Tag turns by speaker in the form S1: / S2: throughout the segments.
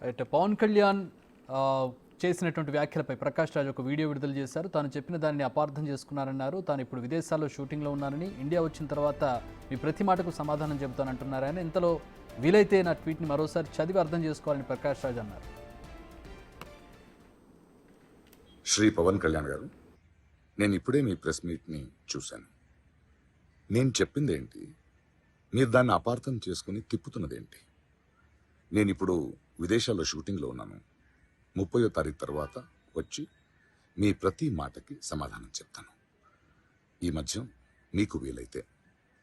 S1: అయితే పవన్ కళ్యాణ్ చేసినటువంటి వ్యాఖ్యలపై ప్రకాష్ రాజ్ ఒక వీడియో విడుదల చేశారు. తాను చెప్పిన దాన్ని అపార్థం చేసుకున్నారన్నారు. తాను ఇప్పుడు విదేశాల్లో షూటింగ్లో ఉన్నానని, ఇండియా వచ్చిన తర్వాత మీ ప్రతి మాటకు సమాధానం చెబుతానంటున్నారని, ఇంతలో వీలైతే నా ట్వీట్ని మరోసారి చదివి అర్థం చేసుకోవాలని ప్రకాష్ రాజ్ అన్నారు.
S2: శ్రీ పవన్ కళ్యాణ్ గారు, నేను ఇప్పుడే మీ ప్రెస్ మీట్ని చూశాను. నేను చెప్పింది ఏంటి, మీరు దాన్ని అపార్థం చేసుకుని తిప్పుతున్నదేంటి? నేను ఇప్పుడు విదేశాల్లో షూటింగ్లో ఉన్నాను. 30వ తారీఖు తర్వాత వచ్చి మీ ప్రతి మాటకి సమాధానం చెప్తాను. ఈ మధ్య మీకు వీలైతే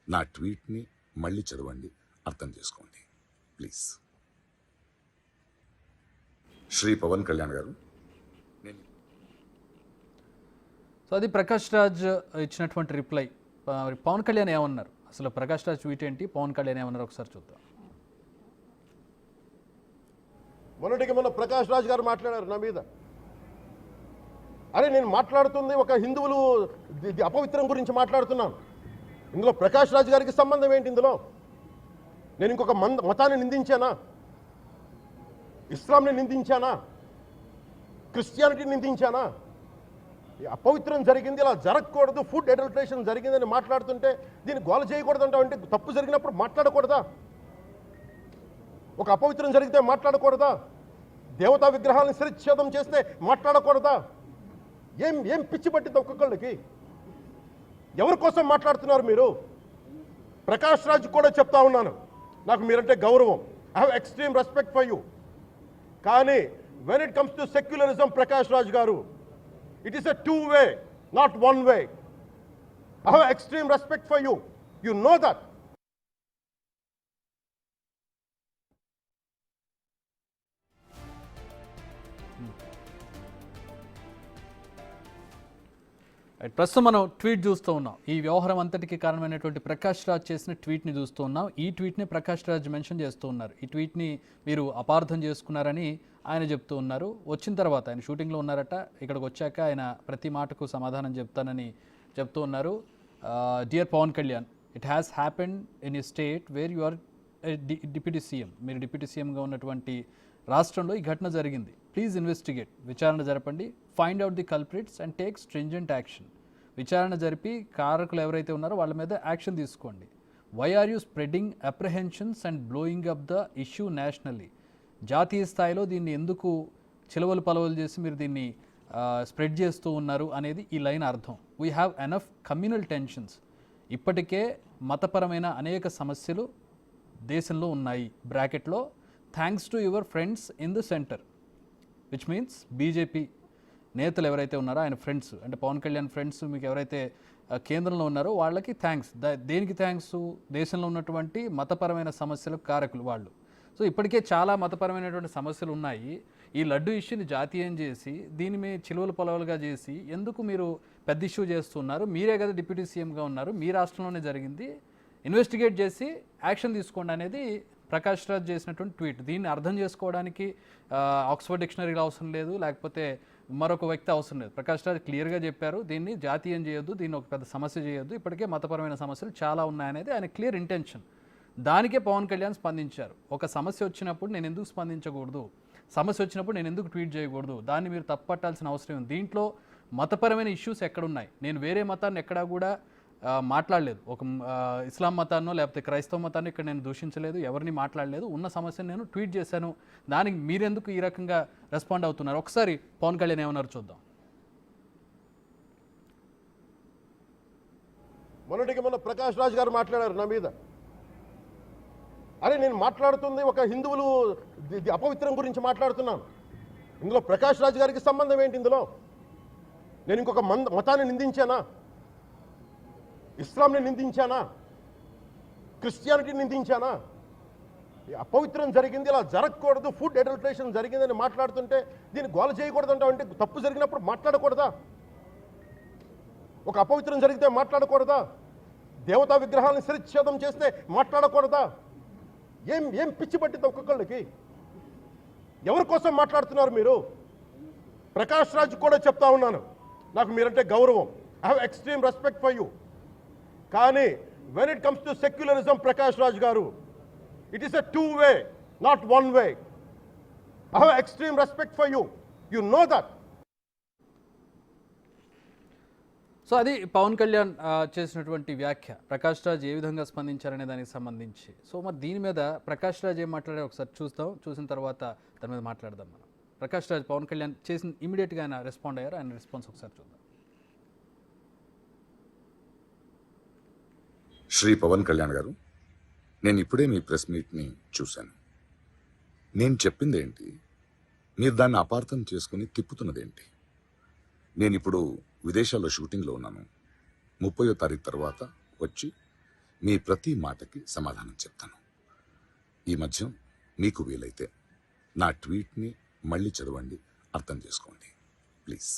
S2: నా ట్వీట్ని మళ్ళీ చదవండి, అర్థం చేసుకోండి ప్లీజ్. శ్రీ పవన్ కళ్యాణ్ గారు,
S1: సో అది ప్రకాష్ రాజ్ ఇచ్చినటువంటి రిప్లై. పవన్ కళ్యాణ్ ఏమన్నారు, అసలు ప్రకాష్ రాజ్ ట్వీట్ ఏంటి, పవన్ కళ్యాణ్ ఏమన్నారు ఒకసారి చూద్దాం.
S3: మొన్నటికి మొన్న ప్రకాష్ రాజ్ గారు మాట్లాడారు నా మీద. అరే నేను మాట్లాడుతుంది ఒక హిందువులు అపవిత్రం గురించి మాట్లాడుతున్నాను. ఇందులో ప్రకాష్ రాజ్ గారికి సంబంధం ఏంటి? ఇందులో నేను ఇంకొక మతాన్ని నిందించానా? ఇస్లాంని నిందించానా? క్రిస్టియానిటీని నిందించానా? అపవిత్రం జరిగింది, ఇలా జరగకూడదు, ఫుడ్ అడల్టరేషన్ జరిగిందని మాట్లాడుతుంటే దీన్ని గోల చేయకూడదు అంటే తప్పు జరిగినప్పుడు మాట్లాడకూడదా? ఒక అపవిత్రం జరిగితే మాట్లాడకూడదా? దేవతా విగ్రహాలను శిరచ్ఛేదం చేస్తే మాట్లాడకూడదా? ఏం పిచ్చి పట్టింది ఒక్కొక్కళ్ళకి? ఎవరి కోసం మాట్లాడుతున్నారు మీరు? ప్రకాష్ రాజ్ కూడా చెప్తా ఉన్నాను, నాకు మీరంటే గౌరవం. I have extreme respect for you. కానీ when it comes to secularism, Prakash Raj గారు, it is a 2-way, not 1-way. I have extreme respect for you. You know that.
S1: ప్రస్తుతం మనం ట్వీట్ చూస్తూ ఉన్నాం. ఈ వ్యవహారం అంతటికి కారణమైనటువంటి ప్రకాష్ రాజ్ చేసిన ట్వీట్ని చూస్తూ ఉన్నాం. ఈ ట్వీట్ని ప్రకాష్ రాజ్ మెన్షన్ చేస్తూ ఉన్నారు. ఈ ట్వీట్ని మీరు అపార్థం చేసుకున్నారని ఆయన చెప్తూ ఉన్నారు. వచ్చిన తర్వాత ఆయన షూటింగ్లో ఉన్నారట, ఇక్కడికి వచ్చాక ఆయన ప్రతి మాటకు సమాధానం చెప్తానని చెప్తూ ఉన్నారు. Dear Pawan Kalyan, it has happened in a state where you are deputy CM. మీరు డిప్యూటీ సీఎంగా ఉన్నటువంటి రాష్ట్రంలో ఈ ఘటన జరిగింది. ప్లీజ్ ఇన్వెస్టిగేట్, విచారణ జరపండి, find out the culprits and take stringent action. విచారణ జరిపి కారకులు ఎవరైతే ఉన్నారో వాళ్ళ మీద యాక్షన్ తీసుకోండి. Why are you spreading apprehensions and blowing up the issue nationally? జాతీయ స్థాయిలో దీన్ని ఎందుకు చిలవలు పలవలు చేసి మీరు దీన్ని స్ప్రెడ్ చేస్తూ ఉన్నారు అనేది ఈ లైన్ అర్థం. We have enough communal tensions. ఇప్పటికే మతపరమైన అనేక సమస్యలు దేశంలో ఉన్నాయి. బ్రాకెట్లో thanks to your friends in the centre, which means BJP నేతలు ఎవరైతే ఉన్నారో ఆయన ఫ్రెండ్స్, అంటే పవన్ కళ్యాణ్ ఫ్రెండ్స్ మీకు ఎవరైతే కేంద్రంలో ఉన్నారో వాళ్ళకి థ్యాంక్స్. దేనికి థ్యాంక్స్? దేశంలో ఉన్నటువంటి మతపరమైన సమస్యలకు కారకులు వాళ్ళు. సో ఇప్పటికే చాలా మతపరమైనటువంటి సమస్యలు ఉన్నాయి. ఈ లడ్డు ఇష్యూని జాతీయం చేసి దీన్ని మీ చిలువలు పొలవలుగా చేసి ఎందుకు మీరు పెద్ద ఇష్యూ చేస్తున్నారు? మీరే కదా డిప్యూటీ సీఎంగా ఉన్నారు, మీ రాష్ట్రంలోనే జరిగింది, ఇన్వెస్టిగేట్ చేసి యాక్షన్ తీసుకోండి అనేది ప్రకాష్ రాజ్ చేసినటువంటి ట్వీట్. దీన్ని అర్థం చేసుకోవడానికి ఆక్స్ఫర్డ్ డిక్షనరీలు అవసరం లేదు, లేకపోతే మరొక వ్యక్తి అవసరం లేదు. ప్రకాష్ రాజ్ క్లియర్గా చెప్పారు, దీన్ని జాతీయం చేయొద్దు, దీన్ని ఒక పెద్ద సమస్య చేయొద్దు, ఇప్పటికే మతపరమైన సమస్యలు చాలా ఉన్నాయనేది ఆయన క్లియర్ ఇంటెన్షన్. దానికే పవన్ కళ్యాణ్ స్పందించారు. ఒక సమస్య వచ్చినప్పుడు నేను ఎందుకు స్పందించకూడదు, సమస్య వచ్చినప్పుడు నేను ఎందుకు ట్వీట్ చేయకూడదు, దాన్ని మీరు తప్పట్టాల్సిన అవసరం ఉంది. దీంట్లో మతపరమైన ఇష్యూస్ ఎక్కడున్నాయి? నేను వేరే మతాన్ని ఎక్కడా కూడా మాట్లాడలేదు. ఒక ఇస్లాం మతాన్నో లేకపోతే క్రైస్తవ మతాన్ని ఇక్కడ నేను దూషించలేదు, ఎవరిని మాట్లాడలేదు. ఉన్న సమస్యను నేను ట్వీట్ చేశాను. దానికి మీరెందుకు ఈ రకంగా రెస్పాండ్ అవుతున్నారు? ఒకసారి పవన్ కళ్యాణ్ ఏమన్నారు చూద్దాం.
S3: మొన్నటికి మొన్న ప్రకాష్ రాజ్ గారు మాట్లాడారు నా మీద. అరే నేను మాట్లాడుతుంది ఒక హిందువులు అపవిత్రం గురించి మాట్లాడుతున్నాను. ఇందులో ప్రకాష్ రాజ్ గారికి సంబంధం ఏంటి? ఇందులో నేను ఇంకొక మతాన్ని నిందించానా? ఇస్లాంని నిందించానా? క్రిస్టియానిటీని నిందించానా? అపవిత్రం జరిగింది, ఇలా జరగకూడదు, ఫుడ్ అడల్టరేషన్ జరిగిందని మాట్లాడుతుంటే దీన్ని గోల చేయకూడదు అంటే తప్పు జరిగినప్పుడు మాట్లాడకూడదా? ఒక అపవిత్రం జరిగితే మాట్లాడకూడదా? దేవతా విగ్రహాలను శిరచ్ఛేదం చేస్తే మాట్లాడకూడదా? ఏం పిచ్చి పట్టింది ఒక్కొక్కళ్ళకి? ఎవరి కోసం మాట్లాడుతున్నారు మీరు? ప్రకాష్ రాజ్ కూడా చెప్తా ఉన్నాను, నాకు మీరంటే గౌరవం. I have extreme respect for you. కానీ when it comes to secularism, Prakash Raj గారు, it is a 2-way, not 1-way. I have extreme respect for you. You know that.
S1: So అది పవన్ కళ్యాణ్ చేసినటువంటి వ్యాఖ్య. ప్రకాష్ రాజ్ ఏ విధంగా స్పందించారనే దానికి సంబంధించి. సో మరి దీని మీద ప్రకాష్ రాజ్ ఏం మాట్లాడారో ఒకసారి చూస్తాం. చూసిన తర్వాత దాని మీద మాట్లాడదాం మనం. ప్రకాష్ రాజ్ పవన్ కళ్యాణ్ చేసిన ఇమీడియట్గా ఆయన రెస్పాండ్ అయ్యారు. ఆయన రెస్పాన్స్ ఒకసారి చూద్దాం.
S2: శ్రీ పవన్ కళ్యాణ్ గారు, నేను ఇప్పుడే మీ ప్రెస్ మీట్ని చూశాను. నేను చెప్పింది ఏంటి, మీరు దాన్ని అపార్థం చేసుకుని తిప్పుతున్నదేంటి? నేను ఇప్పుడు విదేశాల్లో షూటింగ్లో ఉన్నాను. 30వ తారీఖు తర్వాత వచ్చి మీ ప్రతి మాటకి సమాధానం చెప్తాను. ఈ మధ్య మీకు వీలైతే నా ట్వీట్ని మళ్ళీ చదవండి, అర్థం చేసుకోండి ప్లీజ్.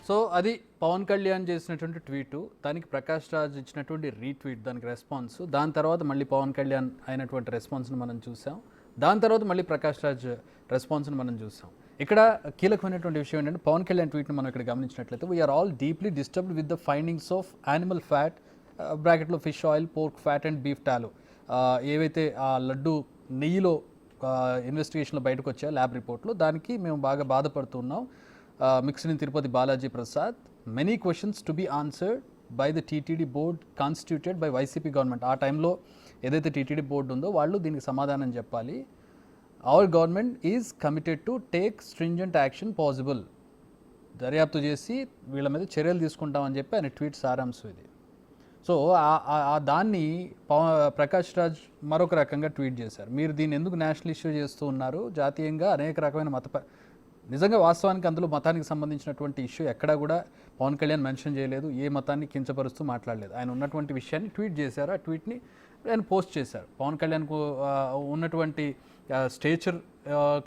S1: సో అది పవన్ కళ్యాణ్ చేసినటువంటి ట్వీటు, దానికి ప్రకాష్ రాజ్ ఇచ్చినటువంటి రీట్వీట్, దానికి రెస్పాన్స్. దాని తర్వాత మళ్ళీ పవన్ కళ్యాణ్ అయినటువంటి రెస్పాన్స్ని మనం చూసాం. దాని తర్వాత మళ్ళీ ప్రకాష్ రాజ్ రెస్పాన్స్ని మనం చూసాం. ఇక్కడ కీలకమైనటువంటి విషయం ఏంటంటే పవన్ కళ్యాణ్ ట్వీట్ని మనం ఇక్కడ గమనించినట్లయితే, we are all deeply disturbed with the findings of animal fat బ్రాకెట్లో fish oil, pork fat and beef tallow, ఏవైతే ఆ లడ్డు నెయ్యిలో ఇన్వెస్టిగేషన్లో బయటకు వచ్చాయో ల్యాబ్ రిపోర్ట్లో, దానికి మేము బాగా బాధపడుతున్నాం. Mixed in Tirupati Balaji prasad, many questions to be answered by the TTD board constituted by YCP government. ఆ టైంలో ఏదైతే టీటీడీ బోర్డు ఉందో వాళ్ళు దీనికి సమాధానం చెప్పాలి. Our government is committed to take stringent action possible. దర్యాప్తు చేసి వీళ్ళ మీద చర్యలు తీసుకుంటామని చెప్పి ఆయన ట్వీట్ సారాంశం ఇది. సో దాన్ని ప్రకాష్ రాజ్ మరొక రకంగా ట్వీట్ చేశారు. మీరు దీన్ని ఎందుకు నేషనల్ ఇష్యూ చేస్తూ ఉన్నారు? జాతీయంగా అనేక రకమైన నిజంగా వాస్తవానికి అందులో మతానికి సంబంధించినటువంటి ఇష్యూ ఎక్కడా కూడా పవన్ కళ్యాణ్ మెన్షన్ చేయలేదు. ఏ మతాన్ని కించపరుస్తూ మాట్లాడలేదు. ఆయన ఉన్నటువంటి విషయాన్ని ట్వీట్ చేశారు. ఆ ట్వీట్ని ఆయన పోస్ట్ చేశారు. పవన్ కళ్యాణ్కు ఉన్నటువంటి స్టేచర్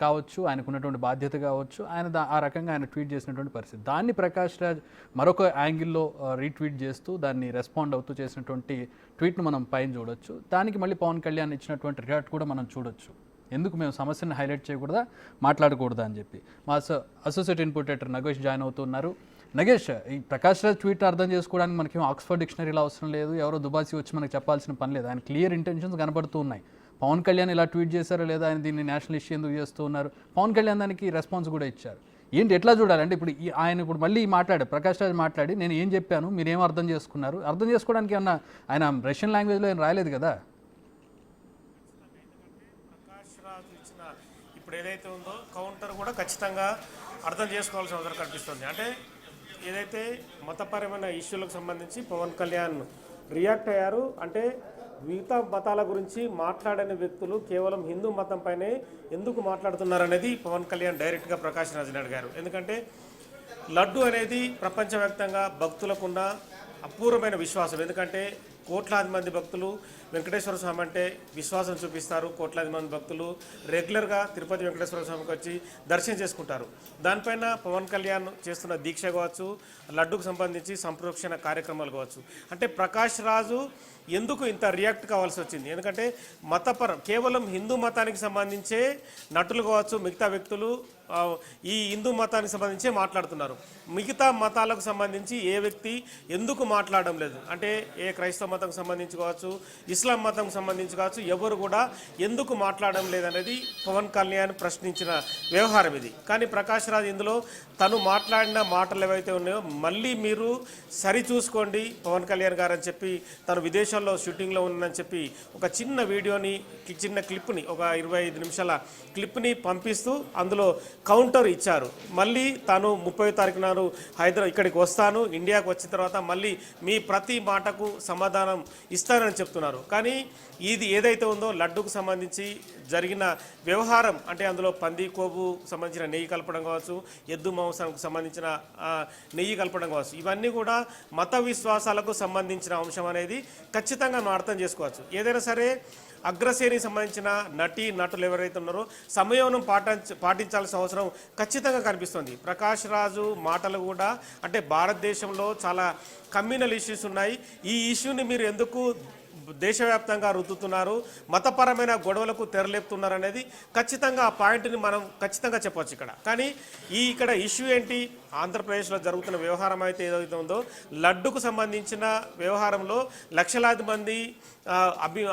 S1: కావచ్చు, ఆయనకు ఉన్నటువంటి బాధ్యత కావచ్చు, ఆయన ఆ రకంగా ఆయన ట్వీట్ చేసినటువంటి పరిస్థితి. దాన్ని ప్రకాష్ రాజ్ మరొక యాంగిల్లో రీట్వీట్ చేస్తూ దాన్ని రెస్పాండ్ అవుతూ చేసినటువంటి ట్వీట్ను మనం పైన చూడొచ్చు. దానికి మళ్ళీ పవన్ కళ్యాణ్ ఇచ్చినటువంటి రియాక్ట్ కూడా మనం చూడొచ్చు. ఎందుకు మేము సమస్యను హైలైట్ చేయకూడదా, మాట్లాడకూడదా అని చెప్పి. మా associate input editor Nagesh join అవుతున్నారు. నగేష్, ఈ ప్రకాష్ రాజ్ ట్వీట్ అర్థం చేసుకోవడానికి మనకి ఆక్స్ఫర్డ్ డిక్షనరీలో అవసరం లేదు, ఎవరో దుబాసి వచ్చి మనకు చెప్పాల్సిన పని లేదు. ఆయన క్లియర్ ఇంటెన్షన్స్ కనబడుతూ ఉన్నాయి. పవన్ కళ్యాణ్ ఇలా ట్వీట్ చేశారో లేదా, ఆయన దీన్ని నేషనల్ ఇష్యూ ఎందుకు చేస్తూ ఉన్నారు, పవన్ కళ్యాణ్ దానికి రెస్పాన్స్ కూడా ఇచ్చారు. ఏంటి ఎట్లా చూడాలంటే ఇప్పుడు ఆయన ఇప్పుడు మళ్ళీ మాట్లాడారు, ప్రకాష్ రాజ్ మాట్లాడి నేను ఏం చెప్పాను, మీరు ఏం అర్థం చేసుకున్నారు, అర్థం చేసుకోవడానికి ఏమన్నా ఆయన రష్యన్ లాంగ్వేజ్లో ఏం రాయలేదు కదా.
S4: ఇప్పుడు ఏదైతే ఉందో కౌంటర్ కూడా ఖచ్చితంగా అర్థం చేసుకోవాల్సిన అవసరం కనిపిస్తుంది. అంటే ఏదైతే మతపరమైన ఇష్యూలకు సంబంధించి పవన్ కళ్యాణ్ రియాక్ట్ అయ్యారు. అంటే మిగతా మతాల గురించి మాట్లాడని వ్యక్తులు కేవలం హిందూ మతంపైనే ఎందుకు మాట్లాడుతున్నారనేది పవన్ కళ్యాణ్ డైరెక్ట్గా ప్రకాష్ రాజ్ని అడిగారు. ఎందుకంటే లడ్డు అనేది ప్రపంచవ్యాప్తంగా భక్తులకున్న అపూర్వమైన విశ్వాసం. ఎందుకంటే కోట్లాది మంది భక్తులు వెంకటేశ్వర స్వామి అంటే విశ్వాసం చూపిస్తారు. కోట్లాది మంది భక్తులు రెగ్యులర్గా తిరుపతి వెంకటేశ్వర స్వామికి వచ్చి దర్శనం చేసుకుంటారు. దానిపైన పవన్ కళ్యాణ్ చేస్తున్న దీక్ష కావచ్చు, లడ్డుకు సంబంధించి సంప్రోక్షణ కార్యక్రమాలు కావచ్చు. అంటే ప్రకాష్ రాజు ఎందుకు ఇంత రియాక్ట్ కావాల్సి వచ్చింది? ఎందుకంటే కేవలం హిందూ మతానికి సంబంధించే నటులు కావచ్చు, మిగతా వ్యక్తులు ఈ హిందూ మతానికి సంబంధించే మాట్లాడుతున్నారు. మిగతా మతాలకు సంబంధించి ఏ వ్యక్తి ఎందుకు మాట్లాడడం లేదు? అంటే ఏ క్రైస్తవ మతం సంబంధించి కావచ్చు, ఇస్లాం మతం సంబంధించి కావచ్చు, ఎవరు కూడా ఎందుకు మాట్లాడడం లేదనేది పవన్ కళ్యాణ్ ప్రశ్నించిన వ్యవహారం ఇది. కానీ ప్రకాష్ రాజ్ ఇందులో తను మాట్లాడిన మాటలు ఏవైతే ఉన్నాయో మళ్ళీ మీరు సరి చూసుకోండి పవన్ కళ్యాణ్ గారు అని చెప్పి, తను విదేశాల్లో షూటింగ్లో ఉందని చెప్పి ఒక చిన్న వీడియోని, చిన్న క్లిప్ని, ఒక 25 నిమిషాల క్లిప్ని పంపిస్తూ అందులో కౌంటర్ ఇచ్చారు. మళ్ళీ తాను 30వ తారీఖు నాడు ఇక్కడికి వస్తాను, ఇండియాకు వచ్చిన తర్వాత మళ్ళీ మీ ప్రతి మాటకు సమాధానం ఇస్తానని చెప్తున్నారు. కానీ ఇది ఏదైతే ఉందో లడ్డుకు సంబంధించి జరిగిన వ్యవహారం, అంటే అందులో పంది కొవ్వు సంబంధించిన నెయ్యి కలపడం కావచ్చు, ఎద్దు మాంసానికి సంబంధించిన నెయ్యి కలపడం కావచ్చు, ఇవన్నీ కూడా మత విశ్వాసాలకు సంబంధించిన అంశం అనేది ఖచ్చితంగా మనం అర్థం చేసుకోవచ్చు. ఏదైనా సరే అగ్రశ్రేణికి సంబంధించిన నటులు ఎవరైతే ఉన్నారో సంయమనం పాటించాల్సిన అవసరం ఖచ్చితంగా కనిపిస్తుంది. ప్రకాష్ రాజు మాటలు కూడా, అంటే భారతదేశంలో చాలా కమ్యూనల్ ఇష్యూస్ ఉన్నాయి, ఈ ఇష్యూని మీరు ఎందుకు దేశవ్యాప్తంగా రుద్దుతున్నారు, మతపరమైన గొడవలకు తెరలేపుతున్నారు అనేది ఖచ్చితంగా ఆ పాయింట్ని మనం ఖచ్చితంగా చెప్పొచ్చు ఇక్కడ. కానీ ఇక్కడ ఇష్యూ ఏంటి? ఆంధ్రప్రదేశ్లో జరుగుతున్న వ్యవహారం అయితే ఏదైతే ఉందో లడ్డుకు సంబంధించిన వ్యవహారంలో లక్షలాది మంది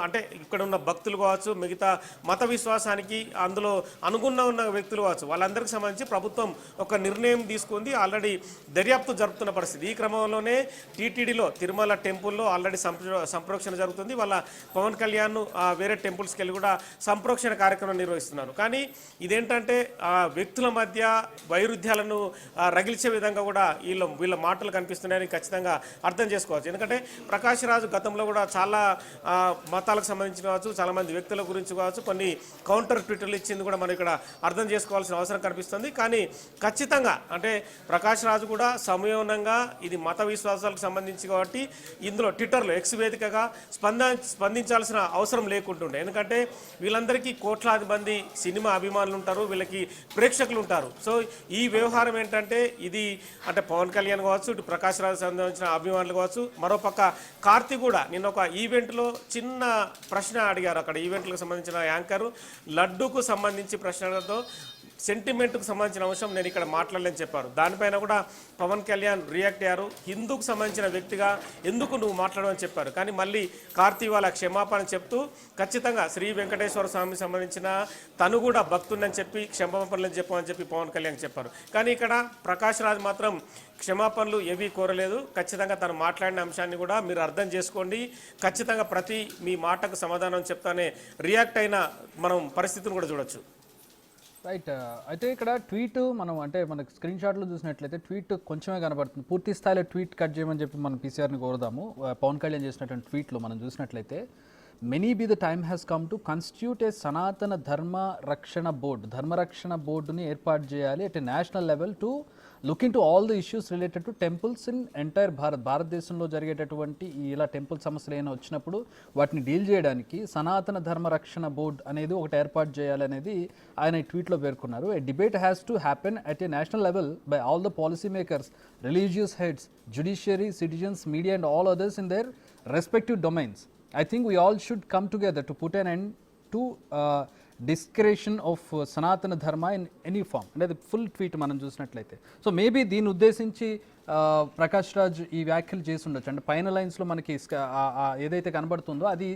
S4: అంటే ఇక్కడ ఉన్న భక్తులు కావచ్చు, మిగతా మత విశ్వాసానికి అందులో అనుగుణంగా ఉన్న వ్యక్తులు కావచ్చు, వాళ్ళందరికీ సంబంధించి ప్రభుత్వం ఒక నిర్ణయం తీసుకుంది. ఆల్రెడీ దర్యాప్తు జరుపుతున్న పరిస్థితి. ఈ క్రమంలోనే టీటీడీలో తిరుమల టెంపుల్లో ఆల్రెడీ సంప్రోక్షణ జరుగుతుంది. వాళ్ళ పవన్ కళ్యాణ్ వేరే టెంపుల్స్కి వెళ్ళి కూడా సంప్రోక్షణ కార్యక్రమం నిర్వహిస్తున్నారు. కానీ ఇదేంటంటే వ్యక్తుల మధ్య వైరుధ్యాలను రగిల్చే విధంగా కూడా వీళ్ళ మాటలు కనిపిస్తున్నాయని ఖచ్చితంగా అర్థం చేసుకోవచ్చు. ఎందుకంటే ప్రకాష్ రాజు గతంలో కూడా చాలా మతాలకు సంబంధించిన కావచ్చు, చాలామంది వ్యక్తుల గురించి కావచ్చు కొన్ని కౌంటర్ ట్విట్టర్లు ఇచ్చింది కూడా మనం ఇక్కడ అర్థం చేసుకోవాల్సిన అవసరం కనిపిస్తుంది. కానీ ఖచ్చితంగా అంటే ప్రకాష్ రాజు కూడా సమయోనంగా ఇది మత విశ్వాసాలకు సంబంధించి కాబట్టి ఇందులో ట్విట్టర్లో ఎక్స్ వేదికగా స్పందించాల్సిన అవసరం లేకుంటుండే. ఎందుకంటే వీళ్ళందరికీ కోట్లాది మంది సినిమా అభిమానులు ఉంటారు, వీళ్ళకి ప్రేక్షకులు ఉంటారు. సో ఈ వ్యవహారం ఏంటంటే ఇది అంటే పవన్ కళ్యాణ్ కావచ్చు, ఇటు ప్రకాష్ రాజు సంబంధించిన అభిమానులు కావచ్చు, మరోపక్క కార్తీ కూడా నిన్న ఒక ఈవెంట్లో చిన్న ప్రశ్న అడిగారు. అక్కడ ఈవెంట్లకు సంబంధించిన యాంకర్ లడ్డూకు సంబంధించి ప్రశ్నలతో సెంటిమెంట్కు సంబంధించిన అంశం నేను ఇక్కడ మాట్లాడలేని చెప్పారు. దానిపైన కూడా పవన్ కళ్యాణ్ రియాక్ట్ అయ్యారు. హిందూకు సంబంధించిన వ్యక్తిగా ఎందుకు నువ్వు మాట్లాడమని చెప్పారు. కానీ మళ్ళీ కార్తీ వాళ్ళ క్షమాపణ చెప్తూ ఖచ్చితంగా శ్రీ వెంకటేశ్వర స్వామికి సంబంధించిన తను కూడా భక్తుందని చెప్పి క్షమాపణలు చెప్పమని చెప్పి పవన్ కళ్యాణ్ చెప్పారు. కానీ ఇక్కడ ప్రకాష్ రాజ్ మాత్రం క్షమాపణలు ఏవీ కోరలేదు. ఖచ్చితంగా తను మాట్లాడిన అంశాన్ని కూడా మీరు అర్థం చేసుకోండి, ఖచ్చితంగా ప్రతి మీ మాటకు సమాధానం చెప్తానే రియాక్ట్ అయిన మనం పరిస్థితిని కూడా చూడొచ్చు.
S1: రైట్. అయితే ఇక్కడ ట్వీట్ మనం అంటే మనకు స్క్రీన్ షాట్లో చూసినట్లయితే ట్వీట్ కొంచెమే కనబడుతుంది. పూర్తి స్థాయిలో ట్వీట్ కట్ చేయమని చెప్పి మనం పీసీఆర్ని కోరుదాము. పవన్ కళ్యాణ్ చేసినటువంటి ట్వీట్లో మనం చూసినట్లయితే many be the time has come to constitute a సనాతన ధర్మరక్షణ బోర్డుని ఏర్పాటు చేయాలి at a national level to look into all the issues related to temples in entire భారతదేశంలో జరిగేటటువంటి ఇలా టెంపుల్ సమస్యలు ఏమైనా వచ్చినప్పుడు వాటిని డీల్ చేయడానికి సనాతన ధర్మరక్షణ బోర్డు అనేది ఒకటి ఏర్పాటు చేయాలనేది ఆయన ఈ ట్వీట్లో పేర్కొన్నారు. A debate has to happen at a national level by all the policy makers, religious heads, judiciary, citizens, media and all others in their respective domains. I think we all should come together to put an end to discretion of Sanatana Dharma in any form. And the full tweet మనం చూసినట్లయితే so maybe దీన్ని ఉద్దేశించి ప్రకాష్ రాజ్ ఈ వ్యాఖ్యలు చేసి ఉండొచ్చు. అంటే పైన లైన్స్లో మనకి ఏదైతే కనబడుతుందో అది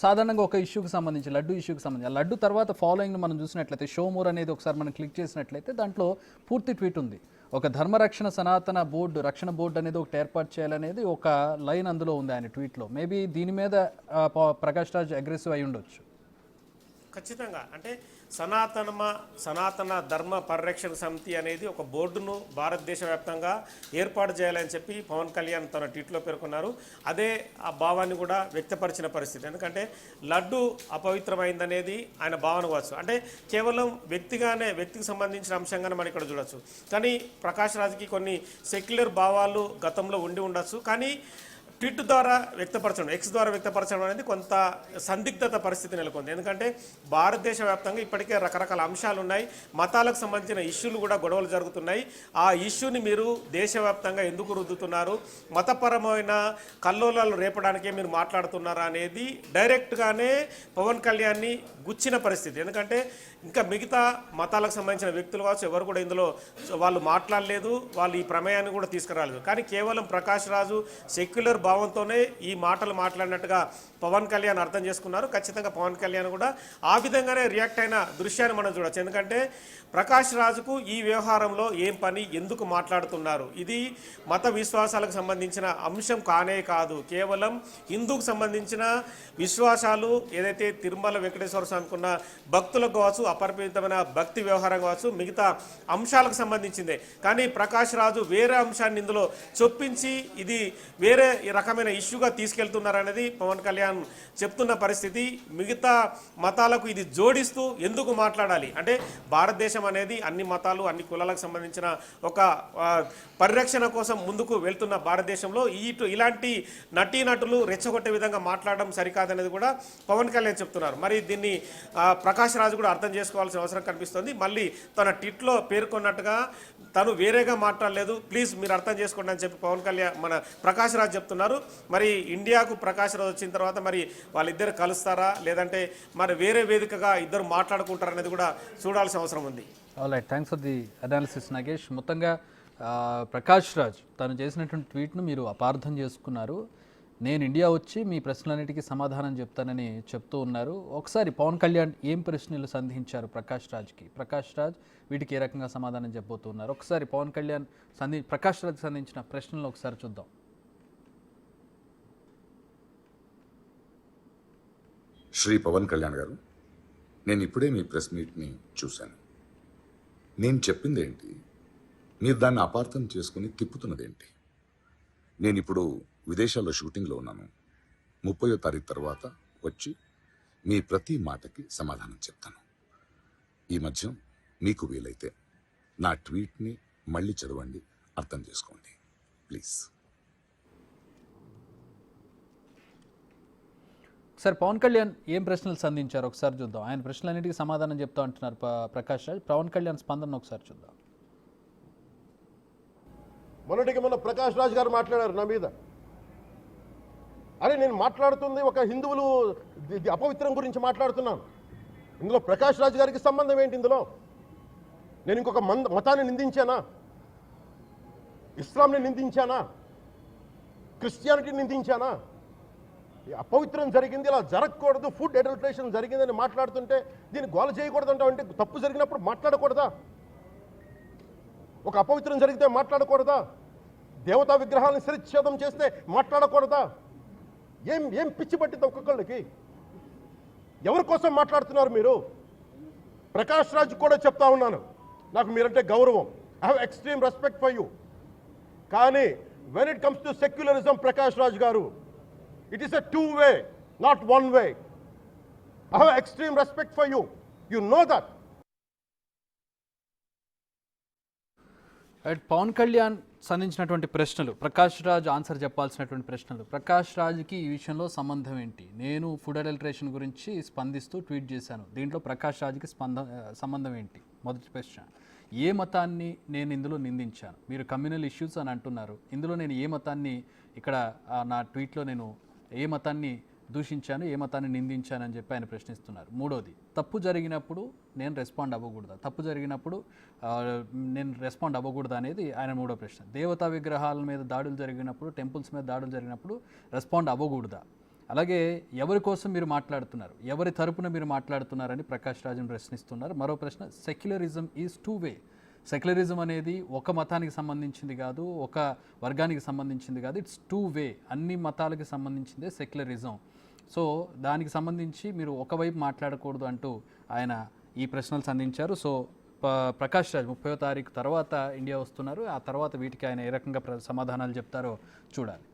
S1: సాధారణంగా ఒక ఇష్యూకి సంబంధించి లడ్డు ఇష్యూకి సంబంధించి లడ్డు తర్వాత ఫాలోయింగ్ మనం చూసినట్లయితే షో మోర్ అనేది ఒకసారి మనం క్లిక్ చేసినట్లయితే దాంట్లో పూర్తి ట్వీట్ ఉంది. ఒక ధర్మరక్షణ సనాతన బోర్డు రక్షణ బోర్డు అనేది ఒకటి ఏర్పాటు చేయాలనేది ఒక లైన్ అందులో ఉంది ఆయన ట్వీట్లో. మేబీ దీని మీద ప్రకాష్ రాజ్ అగ్రెసివ్ అయి ఉండొచ్చు.
S4: ఖచ్చితంగా అంటే సనాతన ధర్మ పరిరక్షణ సమితి అనేది ఒక బోర్డును భారతదేశ వ్యాప్తంగా ఏర్పాటు చేయాలని చెప్పి పవన్ కళ్యాణ్ తన ట్వీట్లో పేర్కొన్నారు. అదే ఆ భావాన్ని కూడా వ్యక్తపరిచిన పరిస్థితి. ఎందుకంటే లడ్డు అపవిత్రమైందనేది ఆయన భావన కావచ్చు. అంటే కేవలం వ్యక్తికి సంబంధించిన అంశంగానే మనం ఇక్కడ చూడొచ్చు. కానీ ప్రకాష్ రాజ్కి కొన్ని సెక్యులర్ భావాలు గతంలో ఉండి ఉండొచ్చు. కానీ ట్వీట్ ద్వారా వ్యక్తపరచడం, ఎక్స్ ద్వారా వ్యక్తపరచడం అనేది కొంత సందిగ్ధత పరిస్థితి నెలకొంది. ఎందుకంటే భారతదేశ వ్యాప్తంగా ఇప్పటికే రకరకాల అంశాలు ఉన్నాయి, మతాలకు సంబంధించిన ఇష్యూలు కూడా గొడవలు జరుగుతున్నాయి. ఆ ఇష్యూని మీరు దేశవ్యాప్తంగా ఎందుకు రుద్దుతున్నారు, మతపరమైన కల్లోలాలు రేపడానికే మీరు మాట్లాడుతున్నారా అనేది డైరెక్ట్గానే పవన్ కళ్యాణ్ని గుచ్చిన పరిస్థితి. ఎందుకంటే ఇంకా మిగతా మతాలకు సంబంధించిన వ్యక్తులు కావచ్చు ఎవరు కూడా ఇందులో వాళ్ళు మాట్లాడలేదు, వాళ్ళు ఈ ప్రమేయాన్ని కూడా తీసుకురాలేదు. కానీ కేవలం ప్రకాష్ రాజు సెక్యులర్ భావంతోనే ఈ మాటలు మాట్లాడినట్టుగా పవన్ కళ్యాణ్ అర్థం చేసుకున్నారు. ఖచ్చితంగా పవన్ కళ్యాణ్ కూడా ఆ విధంగానే రియాక్ట్ అయిన దృశ్యాన్ని మనం చూడొచ్చు. ఎందుకంటే ప్రకాష్ రాజుకు ఈ వ్యవహారంలో ఏం పని, ఎందుకు మాట్లాడుతున్నారు, ఇది మత విశ్వాసాలకు సంబంధించిన అంశం కానే కాదు. కేవలం హిందూకు సంబంధించిన విశ్వాసాలు ఏదైతే తిరుమల వెంకటేశ్వర స్వామికి ఉన్న భక్తులకు కావచ్చు, అపరిమితమైన భక్తి వ్యవహారం కావచ్చు, మిగతా అంశాలకు సంబంధించిందే. కానీ ప్రకాష్ రాజు వేరే అంశాన్ని ఇందులో చొప్పించి ఇది వేరే రకమైన ఇష్యూగా తీసుకెళ్తున్నారనేది పవన్ కళ్యాణ్ చెప్తున్న పరిస్థితి. మిగతా మతాలకు ఇది జోడిస్తూ ఎందుకు మాట్లాడాలి అంటే భారతదేశం అనేది అన్ని మతాలు అన్ని కులాలకు సంబంధించిన ఒక పరిరక్షణ కోసం ముందుకు వెళ్తున్న భారతదేశంలో ఇలాంటి నటీనటులు రెచ్చగొట్టే విధంగా మాట్లాడడం సరికాదనేది కూడా పవన్ కళ్యాణ్ చెప్తున్నారు. మరి దీన్ని ప్రకాష్ రాజు కూడా అర్థం చేసుకోవాల్సిన అవసరం కనిపిస్తుంది. మళ్ళీ తన ట్వీట్లో పేర్కొన్నట్టుగా తను వేరేగా మాట్లాడలేదు, ప్లీజ్ మీరు అర్థం చేసుకోండి అని చెప్పి పవన్ కళ్యాణ్ ప్రకాష్ రాజు చెప్తున్నారు. ఉన్నారు. మరి ఇండియాకు ప్రకాష్ రాజ్ వచ్చిన తర్వాత మరి వాళ్ళిద్దరు కలుస్తారా, లేదంటే మరి వేరే వేదికగా ఇద్దరు మాట్లాడుకుంటారా అనేది కూడా చూడాల్సిన అవసరం ఉంది.
S1: Alright, thanks for the analysis Nagesh. మొత్తంగా ప్రకాష్ రాజ్ తను చేసినటువంటి ట్వీట్ను మీరు అపార్థం చేసుకున్నారు. నేను ఇండియా వచ్చి మీ ప్రశ్నలన్నిటికీ సమాధానం చెప్తానని చెప్తూ ఉన్నారు. ఒకసారి పవన్ కళ్యాణ్ ఏం ప్రశ్నలు సంధించారు ప్రకాష్ రాజ్కి, ప్రకాష్ రాజ్ వీటికి ఏ రకంగా సమాధానం చెప్పబోతున్నారు, ఒకసారి పవన్ కళ్యాణ్ ప్రకాష్ రాజ్ సంధించిన ప్రశ్నలు ఒకసారి చూద్దాం.
S2: శ్రీ పవన్ కళ్యాణ్ గారు, నేను ఇప్పుడే మీ ప్రెస్ మీట్ని చూశాను. నేను చెప్పింది ఏంటి, మీరు దాన్ని అపార్థం చేసుకుని తిప్పుతున్నదేంటి? నేను ఇప్పుడు విదేశాల్లో షూటింగ్లో ఉన్నాను. 30వ తారీఖు తర్వాత వచ్చి మీ ప్రతి మాటకి సమాధానం చెప్తాను. ఈ మధ్య మీకు వీలైతే నా ట్వీట్ని మళ్ళీ చదవండి, అర్థం చేసుకోండి ప్లీజ్.
S1: ఒకసారి పవన్ కళ్యాణ్ ఏం ప్రశ్నలు సంధించారు ఒకసారి చూద్దాం. ఆయన ప్రశ్నలన్నిటికీ సమాధానం చెప్తా అంటున్నారు ప్రకాష్ రాజ్. పవన్ కళ్యాణ్ స్పందన ఒకసారి చూద్దాం.
S3: మొన్న ప్రకాష్ రాజ్ గారు మాట్లాడారు నా మీద. అరే నేను మాట్లాడుతుంది ఒక హిందువులు అపవిత్రం గురించి మాట్లాడుతున్నాను. ఇందులో ప్రకాష్ రాజ్ గారికి సంబంధం ఏంటి? ఇందులో నేను ఇంకొక మతాన్ని నిందించానా? ఇస్లాంని నిందించానా? క్రిస్టియానిటీని నిందించానా? అపవిత్రం జరిగింది, ఇలా జరగకూడదు, ఫుడ్ అడల్ట్రేషన్ జరిగిందని మాట్లాడుతుంటే దీన్ని గోల చేయకూడదు అంటే తప్పు జరిగినప్పుడు మాట్లాడకూడదా? ఒక అపవిత్రం జరిగితే మాట్లాడకూడదా? దేవతా విగ్రహాలను శిరచ్ఛేదం చేస్తే మాట్లాడకూడదా? ఏం పిచ్చి పట్టింది ఒక్కొక్కళ్ళకి? ఎవరి కోసం మాట్లాడుతున్నారు మీరు? ప్రకాష్ రాజ్ కూడా చెప్తా ఉన్నాను, నాకు మీరంటే గౌరవం. I have extreme respect for you. కానీ when it comes to secularism, Prakash Raj గారు, it is a 2-way, not 1-way. I have extreme respect for you. You know that.
S1: Pawan Kalyan సంధించినటువంటి ప్రశ్నలు, ప్రకాష్ రాజ్ ఆన్సర్ చెప్పాల్సినటువంటి ప్రశ్నలు. ప్రకాష్ రాజ్కి ఈ విషయంలో సంబంధం ఏంటి? నేను ఫుడ్ అడల్ట్రేషన్ గురించి స్పందిస్తూ ట్వీట్ చేశాను, దీంట్లో ప్రకాష్ రాజ్కి సంబంధం ఏంటి? మొదటి ప్రశ్న. ఏ మతాన్ని నేను ఇందులో నిందించాను? మీరు కమ్యూనల్ ఇష్యూస్ అని అంటున్నారు, ఇందులో నేను ఏ మతాన్ని ఇక్కడ నా ట్వీట్లో నేను ఏ మతాన్ని దూషించాను, ఏ మతాన్ని నిందించాను అని చెప్పి ఆయన ప్రశ్నిస్తున్నారు. మూడోది, తప్పు జరిగినప్పుడు నేను రెస్పాండ్ అవ్వకూడదా? తప్పు జరిగినప్పుడు నేను రెస్పాండ్ అవ్వకూడదా అనేది ఆయన మూడో ప్రశ్న. దేవతా విగ్రహాల మీద దాడులు జరిగినప్పుడు, టెంపుల్స్ మీద దాడులు జరిగినప్పుడు రెస్పాండ్ అవ్వకూడదా? అలాగే ఎవరి కోసం మీరు మాట్లాడుతున్నారు, ఎవరి తరపున మీరు మాట్లాడుతున్నారని ప్రకాష్ రాజ్ని ప్రశ్నిస్తున్నారు. మరో ప్రశ్న, సెక్యులరిజం ఈజ్ 2-way. సెక్యులరిజం అనేది ఒక మతానికి సంబంధించింది కాదు, ఒక వర్గానికి సంబంధించింది కాదు, ఇట్స్ 2-way. అన్ని మతాలకి సంబంధించిందే సెక్యులరిజం. సో దానికి సంబంధించి మీరు ఒకవైపు మాట్లాడకూడదు అంటూ ఆయన ఈ ప్రశ్నలు సంధించారు. సో ప్రకాష్ రాజ్ 30వ తారీఖు తర్వాత ఇండియా వస్తున్నారు. ఆ తర్వాత వీటికి ఆయన ఏ రకంగా సమాధానాలు చెప్తారో చూడాలి.